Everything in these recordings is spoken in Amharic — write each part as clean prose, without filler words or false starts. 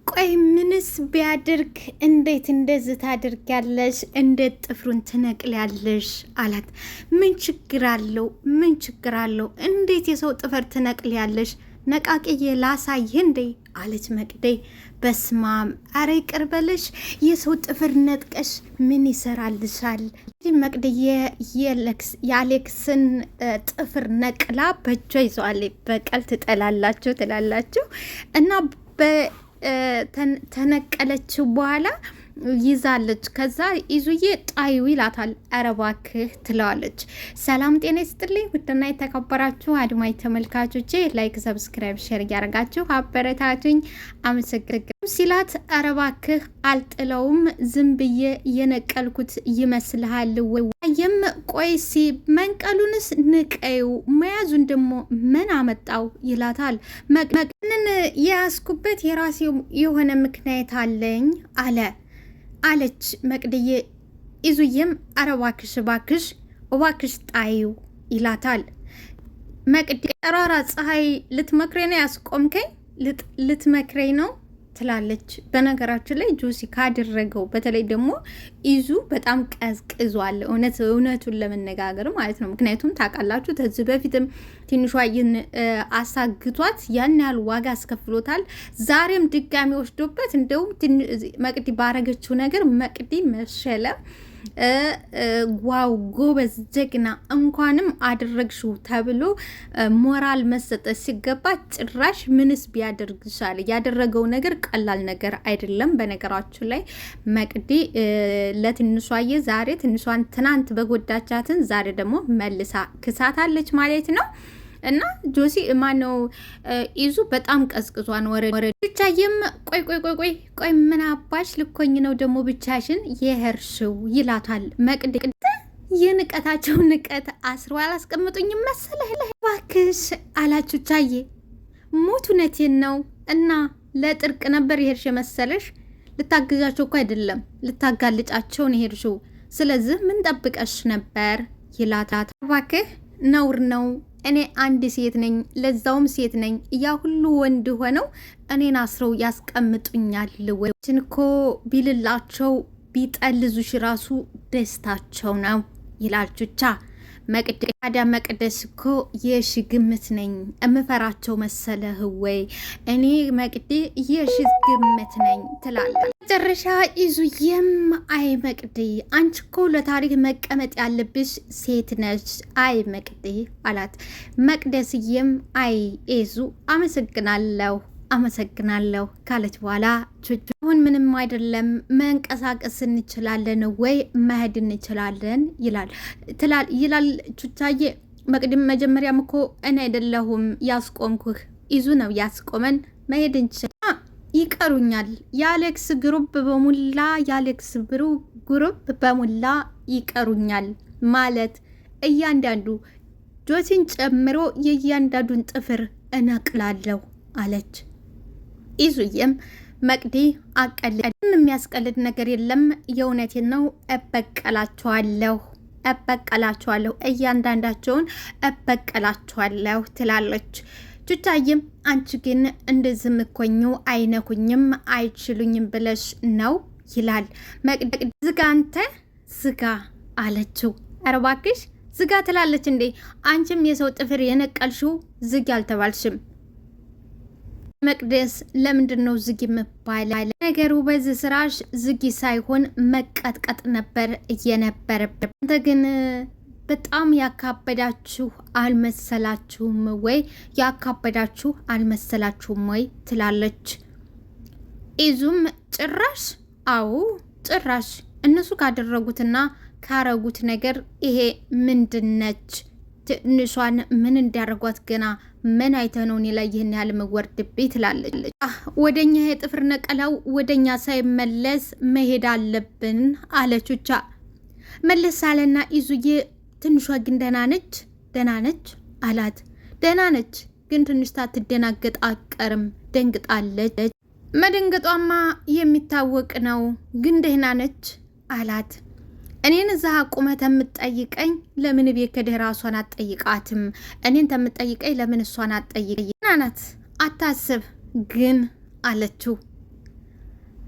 ቆይ ምንስ ቢያደርግ እንዴት እንደዚህ ታደርጊያለሽ? እንዴት ጥፍሩን ትነቅያለሽ? አላት። ምን ችግር አለው? ምን ችግር አለው? እንዴት የሰው ጥፍር ትነቅያለሽ? ነቃቅዬ ላሳይህ እንዴ? አለች መቅዴ። በስማም አረ ይቅር በለሽ፣ የሰው ጥፍር ነጥቀሽ ምን ይሰራልሻል? መቅድዬ የአሌክስን ጥፍር ነቅላ በእጇ ይዘዋል። በቀል ትላላችሁ እና ተነቀለችው በኋላ ይዛለች። ከዛ ይዙዬ ጣዩ ይላታል። ኧረ እባክህ ትለዋለች። ሰላም ጤና ይስጥልኝ ውድና የተከበራችሁ አድማጭ ተመልካቾቼ፣ ላይክ ሰብስክራይብ ሼር እያደረጋችሁ አበረታቱኝ። አመሰግናለሁ ሲላት፣ ኧረ እባክህ አልጥለውም፣ ዝም ብዬ የነቀልኩት ይመስልሃል ወይ? ይም ቆይሲ መንቀሉንስ ንቀዩ፣ መያዙን ደግሞ ምን አመጣው ይላታል። መቅንን የያዝኩበት የራሴው የሆነ ምክንያት አለኝ አለች መቅድዬ። ይዙዬም ኧረ እባክሽ ጣዩ ይላታል። መቅድ ጠራራ ፀሐይ ልትመክሬ ነው ያስቆምከኝ? ልትመክሬ ነው ትላለች። በነገራችን ላይ ጆሲ ካደረገው በተለይ ደግሞ ይዙ በጣም ቀዝቅዟል። እውነቱን ለመነጋገር ማለት ነው። ምክንያቱም ታውቃላችሁ ከዚህ በፊትም ትንሿን አሳግቷት ያን ያህል ዋጋ አስከፍሎታል። ዛሬም ድጋሚ ወስዶበት እንደውም መቅዲ ባረገችው ነገር መቅዲ መሸለ። ዋው ጎበዝ ጀግና፣ እንኳንም አደረግሽው ተብሎ ሞራል መሰጠት ሲገባ ጭራሽ ምንስ ቢያደርግሻል? ያደረገው ነገር ቀላል ነገር አይደለም። በነገራችሁ ላይ መቅዲ ለትንሿዬ ዛሬ ትንሿን ትናንት በጎዳቻትን ዛሬ ደግሞ መልሳ ክሳታለች ማለት ነው። እና ጆሲ ማነው ይዙ በጣም ቀዝቅዟን ወረ ብቻዬም ቆይ ምን አባሽ ልኮኝ ነው ደግሞ ብቻሽን የሄርሽው ይላታል። መቅድ የንቀታቸው ንቀት አስሮ አላስቀምጡኝም መሰለህ? እባክሽ አላችሁ ቻዬ። ሞት እውነቴን ነው። እና ለጥርቅ ነበር የሄድሽ መሰለሽ? ልታግዛቸው እኮ አይደለም ልታጋልጫቸው ነው የሄድሽው። ስለዚህ ምን ጠብቀሽ ነበር ይላታል። እባክህ ነውር ነው። እኔ አንድ ሴት ነኝ፣ ለዛውም ሴት ነኝ። ያ ሁሉ ወንድ ሆነው እኔን አስረው ያስቀምጡኛል ወይ? እኮ ቢልላቸው ቢጠልዙሽ ራሱ ደስታቸው ነው ይላል ቹቻ። መቅደስ እኮ የሺ ግምት ነኝ፣ እምፈራቸው መሰለህ ወይ? እኔ መቅዲ የሺ ግምት ነኝ ትላለች። መጨረሻ ይዙዬም አይ መቅዲ፣ አንቺ እኮ ለታሪክ መቀመጥ ያለብሽ ሴት ነች፣ አይ መቅዲ አላት። መቅደስዬም አይ ይዙ አመሰግናለሁ ካለች በኋላ አሁን ምንም አይደለም፣ መንቀሳቀስ እንችላለን ወይ መሄድ እንችላለን ይላል ቹቻዬ። መቅድም መጀመሪያም እኮ እኔ አይደለሁም ያስቆምኩህ፣ ይዙ ነው ያስቆመን፣ መሄድ እንችላለን። ይቀሩኛል የአሌክስ ግሩፕ በሙላ ይቀሩኛል ማለት እያንዳንዱ ጆሲን ጨምሮ የእያንዳንዱን ጥፍር እነቅላለሁ አለች። ይዙዬም መቅዲ የሚያስቀልድ ነገር የለም፣ የእውነቴን ነው፣ እበቀላቸዋለሁ፣ እያንዳንዳቸውን እበቀላቸዋለሁ ትላለች። ቹቻዬም አንቺ ግን እንደዚህ ምኮኙ አይነኩኝም አይችሉኝም ብለሽ ነው ይላል። መቅዲ ዝጋ፣ አንተ ዝጋ አለችው። ኧረ እባክሽ ዝጋ ትላለች እንዴ? አንቺም የሰው ጥፍር የነቀልሽው ዝግ አልተባልሽም። መቅደስ ለምንድን ነው ዝጊ የምባለው? ነገሩ በዚህ ስራሽ ዝጊ ሳይሆን መቀጥቀጥ ነበር እየነበረበት። አንተ ግን በጣም ያካበዳችሁ አልመሰላችሁም ወይ ትላለች። ኢዙም ጭራሽ ጭራሽ እነሱ ካደረጉትና ካረጉት ነገር ይሄ ምንድነች? ትንሿን ምን እንዲያደርጓት ገና ምን አይተነው እኔ ላይ ይህን ያህል መወርድብኝ ትላለች። ወደኛ የጥፍር ነቀላው ወደኛ ሳይመለስ መሄድ አለብን አለችቻ። መለስ አለና ይዙዬ ትንሿ ግን ደህና ነች አላት። ደህና ነች ግን ትንሽ ሳትደናገጥ አትቀርም፣ ደንግጣለች። መደንገጧማ የሚታወቅ ነው፣ ግን ደህና ነች አላት። እኔን እዛ ቁመት የምትጠይቀኝ ለምን ቤት ከደህ ራሷን አትጠይቃትም? እኔን ተምትጠይቀኝ ለምን እሷን አትጠይቀኝ? ናናት አታስብ ግን አለችው።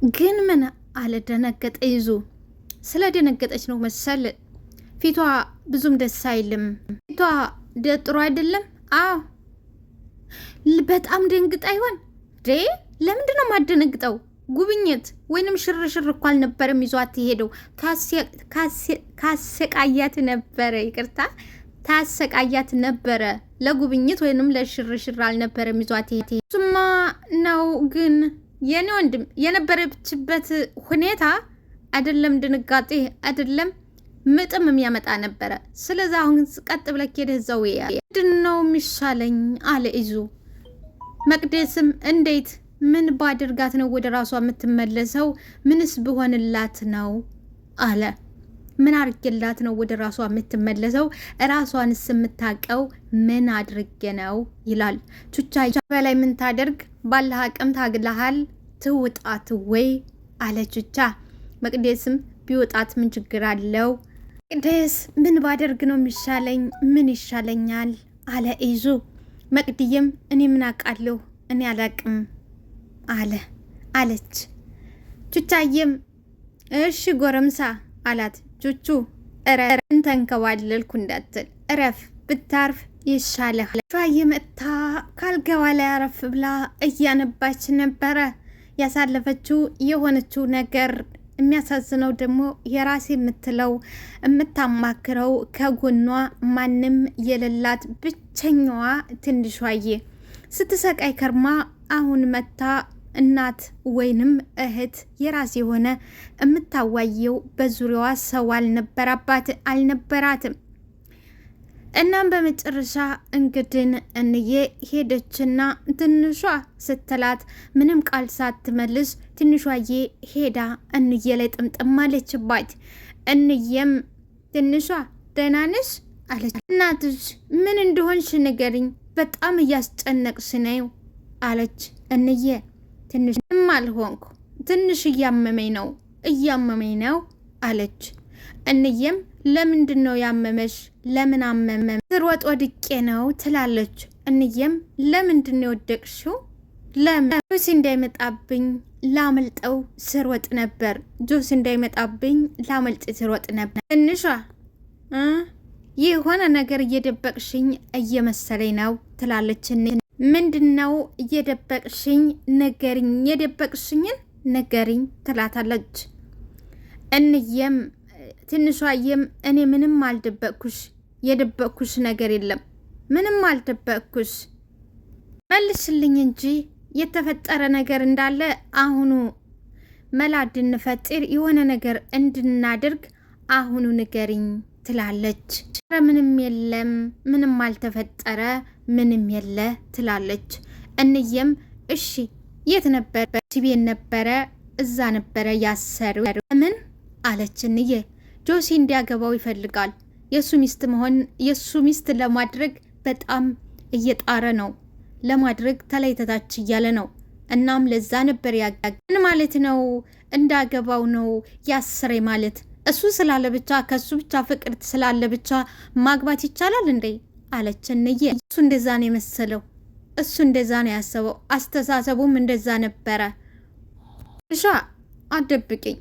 ግን ምን አለ ደነገጠ። ይዙ ስለ ደነገጠች ነው መሰል ፊቷ ብዙም ደስ አይልም። ፊቷ ጥሩ አይደለም። አዎ በጣም ደንግጣ ይሆን ዴ? ለምንድን ነው ማደነግጠው? ጉብኝት ወይንም ሽርሽር እኮ አልነበረም ይዟት የሄደው። ካሰቃያት ነበረ፣ ይቅርታ ታሰቃያት ነበረ። ለጉብኝት ወይንም ለሽርሽር አልነበረም ይዟት የሄደ። እሱማ ነው ግን የኔ ወንድም የነበረችበት ሁኔታ አይደለም ድንጋጤ አይደለም ምጥም የሚያመጣ ነበረ። ስለዚህ አሁን ቀጥ ብለህ ሄደህ እዛው ምንድን ነው የሚሻለኝ አለ ይዙ። መቅደስም እንዴት ምን ባድርጋት ነው ወደ ራሷ የምትመለሰው? ምንስ ብሆንላት ነው አለ። ምን አድርጌላት ነው ወደ ራሷ የምትመለሰው? ራሷንስ የምታውቀው ምን አድርጌ ነው ይላል። ቹቻ በላይ ምን ታደርግ? ባለህ አቅም ታግለሃል፣ ትውጣት ወይ አለ ቹቻ። መቅደስም ቢወጣት ምን ችግር አለው? መቅደስ ምን ባደርግ ነው የሚሻለኝ? ምን ይሻለኛል አለ ይዙ። መቅድዬም እኔ ምን አውቃለሁ እኔ አላቅም አለች። ቹቻዬም እሺ ጎረምሳ አላት። ቹቹ እረፍ እንተንከባለልኩ እንዳትል እረፍ፣ ብታርፍ ይሻለህ። ቹቻዬ መጥታ ካልጋዋ ላይ አረፍ ብላ እያነባች ነበረ። ያሳለፈችው የሆነችው ነገር የሚያሳዝነው ደግሞ የራሴ የምትለው የምታማክረው ከጎኗ ማንም የሌላት ብቸኛዋ ትንሿዬ ስትሰቃይ ከርማ አሁን መታ እናት ወይንም እህት የራስ የሆነ የምታዋየው በዙሪያዋ ሰው አልነበራትም። እናም በመጨረሻ እንግድን እንዬ ሄደችና ትንሿ ስትላት ምንም ቃል ሳትመልስ ትንሿዬ ሄዳ እንዬ ላይ ጥምጥም አለችባት። እንዬም ትንሿ ደህና ነሽ አለች። እናትሽ ምን እንደሆንሽ ንገሪኝ፣ በጣም እያስጨነቅሽ ነው አለች። እንዬ ትንሽ ምንም አልሆንኩ፣ ትንሽ እያመመኝ ነው አለች። እንዬም ለምንድን ነው ያመመሽ? ለምን አመመ? ስሮጥ ወድቄ ነው ትላለች። እንዬም ለምንድን ነው የወደቅሽው? ለምን? ጆሲ እንዳይመጣብኝ ላመልጠው ስሮጥ ነበር። ጆሲ እንዳይመጣብኝ ላመልጥ ስሮጥ ነበር። ትንሿ የሆነ ነገር እየደበቅሽኝ እየመሰለኝ ነው ትላለች። ምንድን ነው እየደበቅሽኝ? ንገሪኝ፣ የደበቅሽኝን ንገሪኝ ትላታለች። እንዬም ትንሿዬም እኔ ምንም አልደበቅኩሽ፣ የደበቅኩሽ ነገር የለም፣ ምንም አልደበቅኩሽ፣ መልሽልኝ እንጂ የተፈጠረ ነገር እንዳለ አሁኑ መላ እንድንፈጥር የሆነ ነገር እንድናደርግ አሁኑ ንገሪኝ ትላለች። ምንም የለም፣ ምንም አልተፈጠረ፣ ምንም የለ ትላለች። እንዬም እሺ የት ነበር? ቤት ነበረ፣ እዛ ነበረ ያሰሩ። ምን አለች እንዬ? ጆሲ እንዲያገባው ይፈልጋል። የእሱ ሚስት ለማድረግ በጣም እየጣረ ነው። ለማድረግ ተለይተታች እያለ ነው። እናም ለዛ ነበር ምን ማለት ነው? እንዳገባው ነው ያሰረ ማለት። እሱ ስላለ ብቻ ከሱ ብቻ ፍቅር ስላለ ብቻ ማግባት ይቻላል እንዴ? አለች እንዬ። እሱ እንደዛ ነው የመሰለው። እሱ እንደዛ ነው ያሰበው። አስተሳሰቡም እንደዛ ነበረ። እሻ አደብቅኝ፣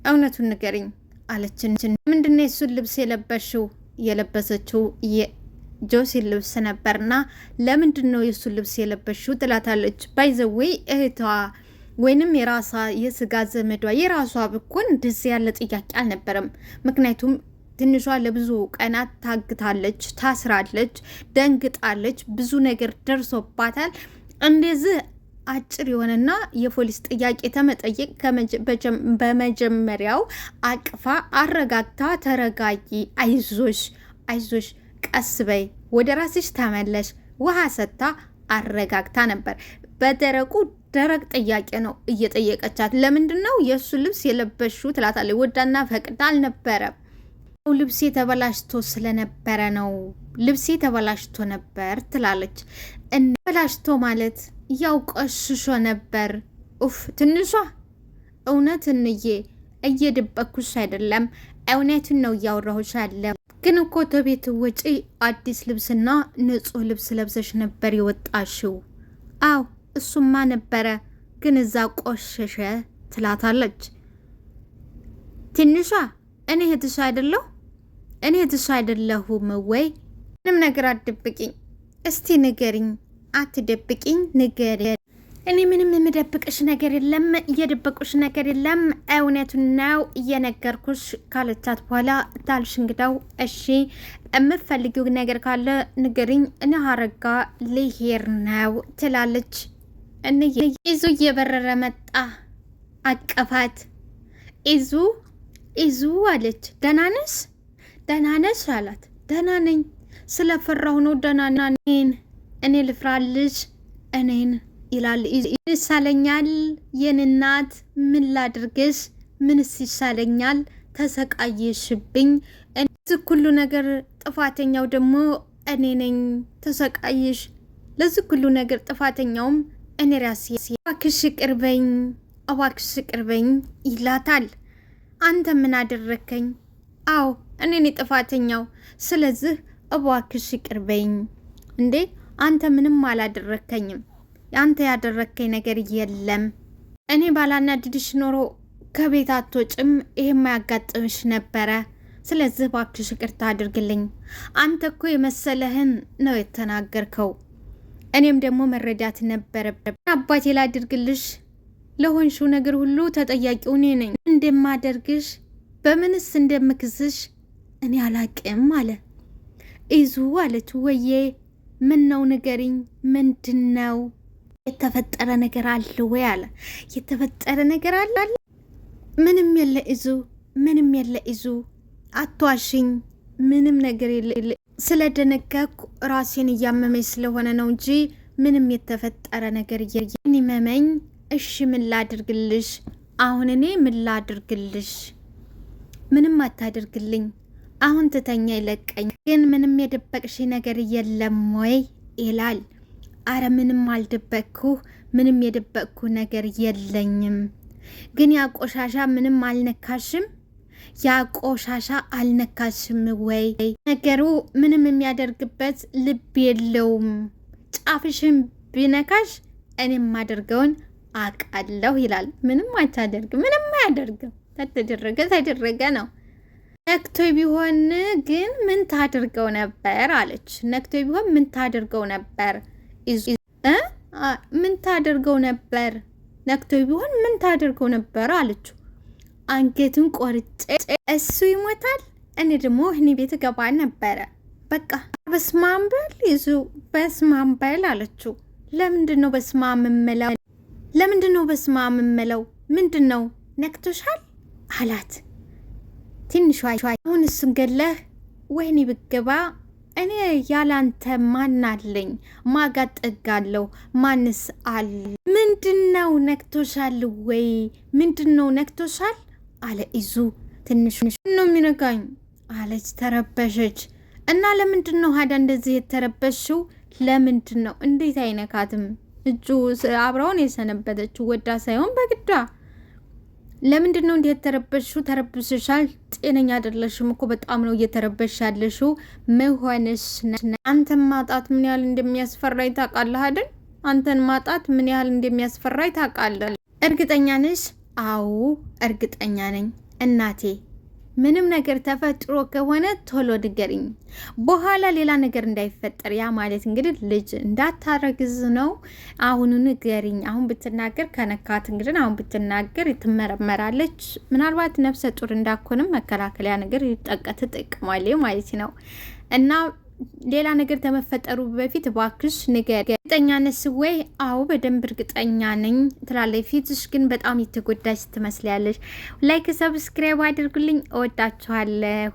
እውነቱን ንገሪኝ አለችን። ምንድነው የሱን ልብስ የለበሽው? የለበሰችው የጆሲን ልብስ ነበርና ለምንድን ነው የሱን ልብስ የለበሽው ትላታለች። ባይዘዌ እህቷ ወይንም የራሷ የስጋ ዘመዷ የራሷ ብኮን እንደዚህ ያለ ጥያቄ አልነበረም። ምክንያቱም ትንሿ ለብዙ ቀናት ታግታለች፣ ታስራለች፣ ደንግጣለች፣ ብዙ ነገር ደርሶባታል። እንደዚህ አጭር የሆነና የፖሊስ ጥያቄ ተመጠየቅ በመጀመሪያው አቅፋ አረጋግታ ተረጋጊ፣ አይዞሽ፣ ቀስ በይ፣ ወደ ራስሽ ተመለሽ፣ ውሃ ሰጥታ አረጋግታ ነበር። በደረቁ ደረቅ ጥያቄ ነው እየጠየቀቻት። ለምንድን ነው የእሱ ልብስ የለበሽው ትላታለች። ወዳና ፈቅዳ አልነበረም። ልብሴ ተበላሽቶ ስለነበረ ነው፣ ልብሴ ተበላሽቶ ነበር ትላለች። ተበላሽቶ ማለት ያው ቆሽሾ ነበር። ኡፍ ትንሿ እውነት እንዬ እየደበኩሽ አይደለም፣ እውነቱን ነው እያወራሁሽ አለ። ግን እኮ ተቤት ውጪ አዲስ ልብስና ንጹህ ልብስ ለብሰሽ ነበር የወጣሽው። አው እሱማ ነበረ፣ ግን እዛ ቆሸሸ ትላታለች። ትንሿ እኔ እህትሽ አይደለሁ? እኔ እህትሽ አይደለሁም ወይ? ምንም ነገር አትደብቂኝ፣ እስቲ ንገሪኝ። አትደብቂኝ፣ ንገሪ። እኔ ምንም የምደብቅሽ ነገር የለም፣ እየደበቁሽ ነገር የለም፣ እውነቱን ነው እየነገርኩሽ ካለቻት በኋላ ታልሽ እንግዳው እሺ የምትፈልጊው ነገር ካለ ንገሪኝ፣ እኔ ሀረጋ ልሄድ ነው ትላለች። ኢዙ እየበረረ መጣ፣ አቀፋት። ኢዙ አለች። ደህና ነሽ? ደህና ነሽ አላት። ደህና ነኝ፣ ስለፈራሁ ነው። ደህና ነኝ። እኔ ልፍራልሽ? እኔን ይላል። ይሳለኛል የኔ እናት፣ ምን ላድርግሽ? ምንስ ይሳለኛል? ተሰቃየሽብኝ። እዚህ ሁሉ ነገር ጥፋተኛው ደግሞ እኔ ነኝ። ተሰቃየሽ። ለዚህ ሁሉ ነገር ጥፋተኛውም እኔ ራሴ። እባክሽ ቅርበኝ፣ እባክሽ ቅርበኝ ይላታል። አንተ ምን አደረከኝ? አዎ እኔ ነኝ ጥፋተኛው። ስለዚህ እባክሽ ቅርበኝ። እንዴ አንተ ምንም አላደረከኝም። አንተ ያደረከኝ ነገር የለም። እኔ ባላናድድሽ ኖሮ ከቤት አትወጭም፣ ይሄም ያጋጥምሽ ነበረ። ስለዚህ እባክሽ ይቅርታ አድርግልኝ። አንተ እኮ የመሰለህን ነው የተናገርከው። እኔም ደግሞ መረዳት ነበረብኝ። አባቴ ላድርግልሽ፣ ለሆንሽው ነገር ሁሉ ተጠያቂው እኔ ነኝ። እንደማደርግሽ በምንስ እንደምክስሽ እኔ አላቅም አለ። ኢዙ አለች። ወዬ ምን ነው ንገሪኝ፣ ምንድን ነው የተፈጠረ ነገር አለ ወይ አለ። የተፈጠረ ነገር አለ? ምንም የለ ኢዙ፣ ምንም የለ ኢዙ፣ አትዋሽኝ። ምንም ነገር የለ። ስለደነገኩ ራሴን እያመመኝ ስለሆነ ነው እንጂ ምንም የተፈጠረ ነገር የለም። መመኝ። እሺ ምን ላድርግልሽ? አሁን እኔ ምን ላድርግልሽ? ምንም አታድርግልኝ። አሁን ትተኛ ይለቀኝ። ግን ምንም የደበቅሽ ነገር የለም ወይ ይላል። አረ ምንም አልደበቅኩ፣ ምንም የደበቅኩ ነገር የለኝም። ግን ያ ቆሻሻ ምንም አልነካሽም? ያ ቆሻሻ አልነካሽም ወይ? ነገሩ ምንም የሚያደርግበት ልብ የለውም። ጫፍሽን ቢነካሽ እኔ የማደርገውን አውቃለሁ ይላል። ምንም አታደርግም፣ ምንም አያደርግም። ተደረገ ተደረገ ነው። ነክቶይ ቢሆን ግን ምን ታደርገው ነበር አለች። ነክቶይ ቢሆን ምን ታደርገው ነበር? ምን ታደርገው ነበር? ነክቶይ ቢሆን ምን ታደርገው ነበር አለችው። አንገቱን ቆርጬ እሱ ይሞታል፣ እኔ ደግሞ እኔ ቤት ገባ ነበረ። በቃ በስማም በል ይዙ፣ በስማም በል አለችው። ለምንድን ነው በስማም የምለው? ለምንድን ነው በስማም የምለው? ምንድን ነው ነክቶሻል አላት። ትንሿ አሁን እሱን ገለህ ወይኔ ብገባ እኔ ያላንተ ማን አለኝ? ማጋጠጋለሁ? ማንስ አለ? ምንድነው ነክቶሻል ወይ? ምንድነው ነክቶሻል አለ ኢዙ። ትንሽ ነው የሚነጋኝ አለች። ተረበሸች። እና ለምንድን ነው ሀዳ እንደዚህ የተረበሽው? ለምንድን ነው? እንዴት አይነካትም? እጁ አብረውን የሰነበተችው ወዳ ሳይሆን በግዳ። ለምንድን ነው እንዴት ተረበሽው? ተረብሽሻል። ጤነኛ አይደለሽም እኮ በጣም ነው እየተረበሽ ያለሽው። መሆንሽ አንተን ማጣት ምን ያህል እንደሚያስፈራኝ ታውቃለህ አይደል? አንተን ማጣት ምን ያህል እንደሚያስፈራኝ ታውቃለህ። እርግጠኛ ነሽ? አዎ እርግጠኛ ነኝ እናቴ። ምንም ነገር ተፈጥሮ ከሆነ ቶሎ ንገሪኝ፣ በኋላ ሌላ ነገር እንዳይፈጠር። ያ ማለት እንግዲህ ልጅ እንዳታረግዝ ነው። አሁኑ ንገሪኝ። አሁን ብትናገር ከነካት እንግዲህ አሁን ብትናገር ትመረመራለች። ምናልባት ነፍሰ ጡር እንዳኮንም መከላከያ ነገር ትጠቀማለች ማለት ነው። እና ሌላ ነገር ተመፈጠሩ በፊት እባክሽ ንገሪ። እርግጠኛ ነሽ ወይ? አዎ በደንብ እርግጠኛ ነኝ ትላለች። ፊትሽ ግን በጣም የተጎዳሽ ትመስላለች። ላይክ ሰብስክራይብ አድርጉልኝ። እወዳችኋለሁ።